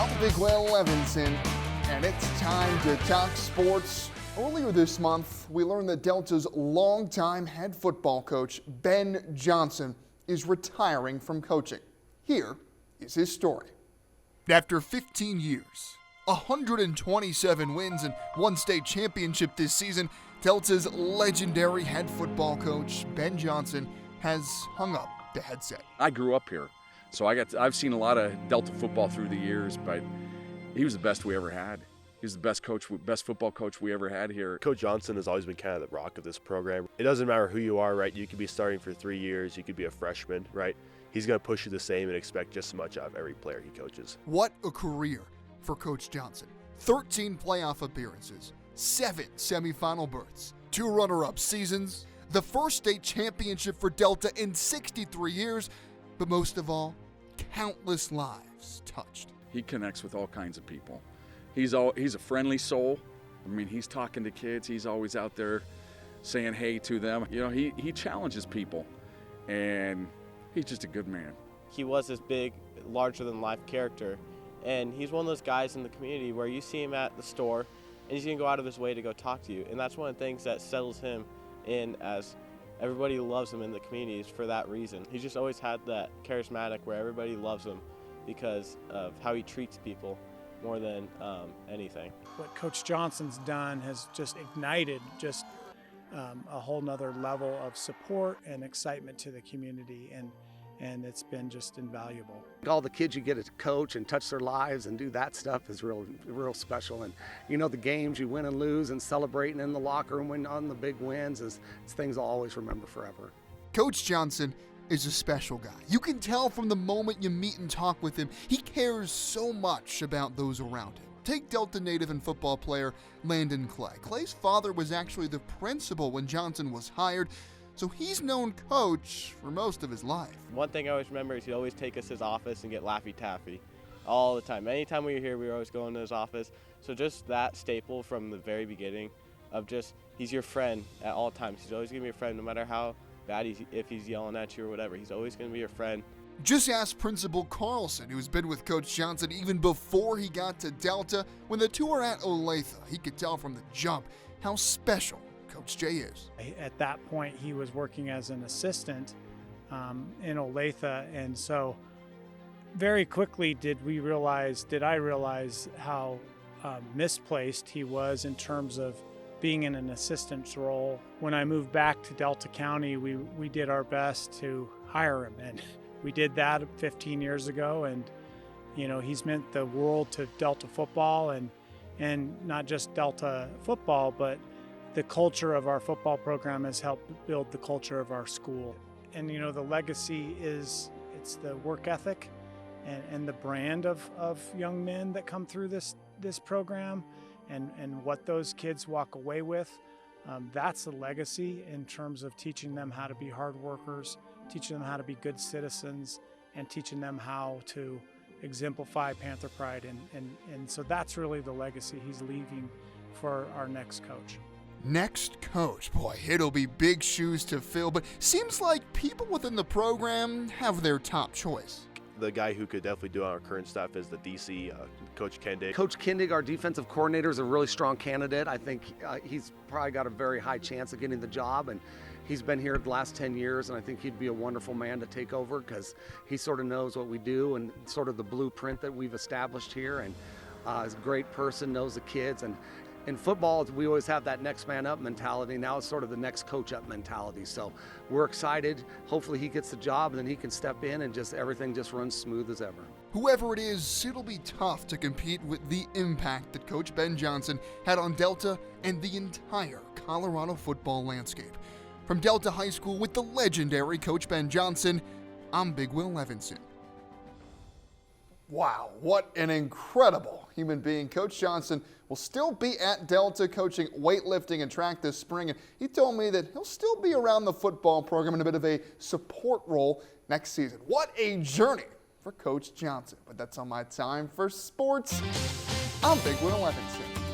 I'm Big Will Levinson, and it's time to talk sports. Earlier this month, we learned that Delta's longtime head football coach, Ben Johnson, is retiring from coaching. Here is his story. After 15 years, 127 wins, and one state championship this season, Delta's legendary head football coach, Ben Johnson, has hung up the headset. I grew up here, so I've seen a lot of Delta football through the years, but he was the best we ever had. He was the best football coach we ever had here. Coach Johnson has always been kind of the rock of this program. It doesn't matter who you are, right? You could be starting for 3 years, you could be a freshman, right? He's going to push you the same and expect just as much out of every player he coaches. What a career for Coach Johnson. 13 playoff appearances, 7 semifinal berths, 2 runner-up seasons, the first state championship for Delta in 63 years, but most of all, countless lives touched. He connects with all kinds of people. He's a friendly soul. I mean, he's talking to kids. He's always out there saying hey to them. You know, he challenges people, and he's just a good man. He was this big, larger-than-life character, and he's one of those guys in the community where you see him at the store, and he's going to go out of his way to go talk to you, and that's one of the things that settles him in as everybody loves him in the community is for that reason. He's just always had that charismatic where everybody loves him because of how he treats people more than anything. What Coach Johnson's done has just ignited a whole nother level of support and excitement to the community, and it's been just invaluable. All the kids you get to coach and touch their lives and do that stuff is real special. And you know, the games you win and lose and celebrating in the locker room when on the big wins is things I'll always remember forever. Coach Johnson is a special guy. You can tell from the moment you meet and talk with him, he cares so much about those around him. Take Delta native and football player Landon Clay. Clay's father was actually the principal when Johnson was hired, so he's known Coach for most of his life. One thing I always remember is he'd always take us to his office and get Laffy Taffy all the time. Anytime we were here, we were always going to his office. So just that staple from the very beginning of just he's your friend at all times. He's always going to be your friend no matter how bad if he's yelling at you or whatever. He's always going to be your friend. Just ask Principal Carlson, who's been with Coach Johnson even before he got to Delta. When the two were at Olathe, he could tell from the jump how special Coach Jay is. At that point, he was working as an assistant in Olathe, and so very quickly did I realize how misplaced he was in terms of being in an assistant's role. When I moved back to Delta County, we did our best to hire him, and we did that 15 years ago, and you know, he's meant the world to Delta football, and not just Delta football, but the culture of our football program has helped build the culture of our school. And you know, the legacy it's the work ethic and the brand of young men that come through this program, and what those kids walk away with. That's the legacy in terms of teaching them how to be hard workers, teaching them how to be good citizens, and teaching them how to exemplify Panther pride. And so that's really the legacy he's leaving for our next coach. Next coach, boy, it'll be big shoes to fill, but seems like people within the program have their top choice. The guy who could definitely do on our current staff is the DC, Coach Kendig. Coach Kindig, our defensive coordinator, is a really strong candidate. I think he's probably got a very high chance of getting the job, and he's been here the last 10 years, and I think he'd be a wonderful man to take over because he sort of knows what we do and sort of the blueprint that we've established here, and is a great person, knows the kids. And in football, we always have that next man up mentality. Now it's sort of the next coach up mentality. So we're excited. Hopefully he gets the job and then he can step in and everything just runs smooth as ever. Whoever it is, it'll be tough to compete with the impact that Coach Ben Johnson had on Delta and the entire Colorado football landscape. From Delta High School with the legendary Coach Ben Johnson, I'm Big Will Levinson. Wow, what an incredible human being. Coach Johnson will still be at Delta coaching weightlifting and track this spring, and he told me that he'll still be around the football program in a bit of a support role next season. What a journey for Coach Johnson. But that's all my time for sports. I'm Big Will Levinson.